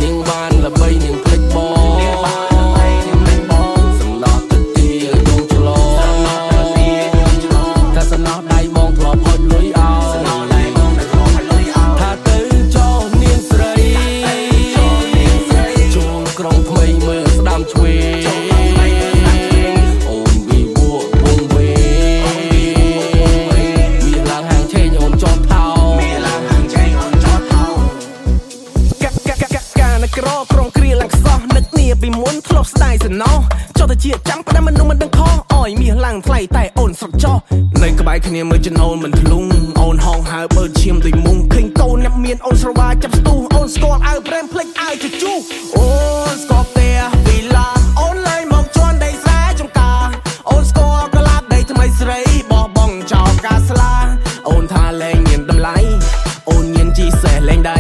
នាងបានល្បីនាងភ្លេចបងសំណោះទឹកទីយងឆ្លងតែសំណោះដៃបងធ្លាប់ហុចលុយអោថាទៅចោលនាងស្រីចូលក្រុងថ្មីមើលស្ដាំឆ្វេងអូនវីវួវងវេមានឡើងហាងឆេងអូនចោលថោការណក្រក្រុងគ្រាឡើងខ្សោះនឹកគ្នាពីមុនធ្លាប់ស្ដាយសំណោះចោលតែជាចាំផ្ដាំមនុស្សមិនដឹងខអោយមាសឡើងថ្លៃតែអូនស្រុកចោនៅក្បែរគ្នាមើលចំណូលមិនធ្លុងអូនហងហើបើឈាមដូចមុងឃើញកូនអ្នកមានអូនស្រវាចាប់ស្ទុះអូនស្គាល់អើប្រេមភ្លេចអើជជុះអូនស្គាល់ផ្ទះវីឡាអូនឡើងមកជន់ដីស្រែចង្ការអូនស្គាល់កលាប់ដីថ្មីស្រីបោះបង់ចោលការស្លាអូនថាលែងមានតម្លៃអូនញៀនជីសេះលែងដៃ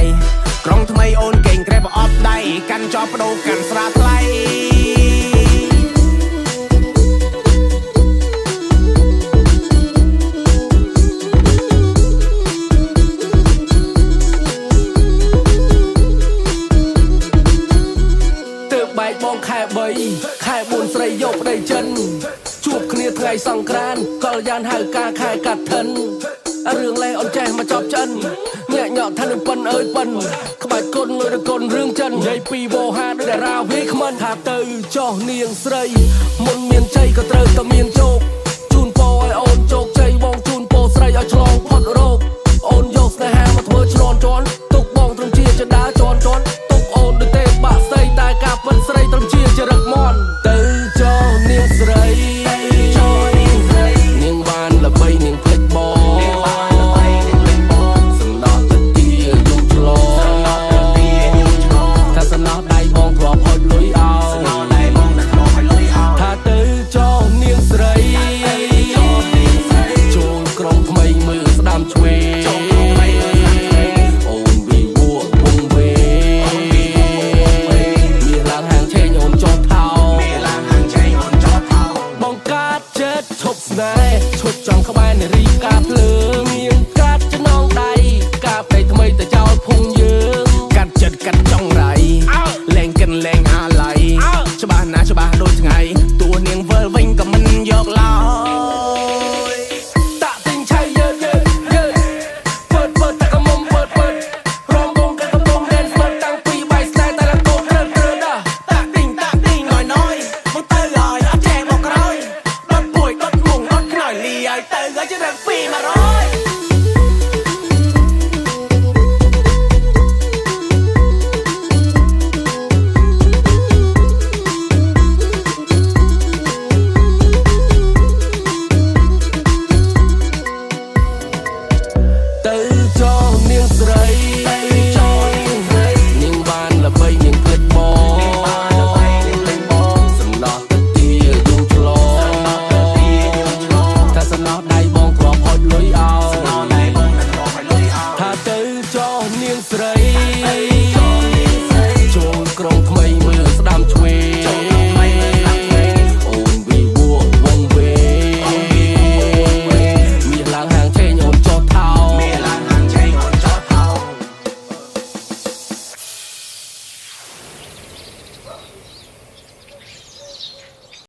ក្រុងថ្មីអូនកេងក្រែបអត់ដៃកាន់ចោលបដូរកាន់ស្រាថ្លៃបែកបងខែ3ខែ4ស្រីយកប្តីចិនជួបគ្នាថ្ងៃសង្ក្រាន្តកលយានហៅការខែកាត់ថិនរឿងលេអូនចេះមកចប់ចិនញាក់ញក់ថានឹងប៉ិនអើយប៉ិនក្បាច់គុនលុយដល់គុនរឿងចិននិយាយពីវោហាដូចតារាវាគ្មិនថាទៅចោះនាងស្រីមុនមានជ័យក៏ត្រូវតែមានជោគជូនពរឲ្យអូនជោគជ័យបងជូនពរស្រីឲ្យឆ្លងផុតរោគ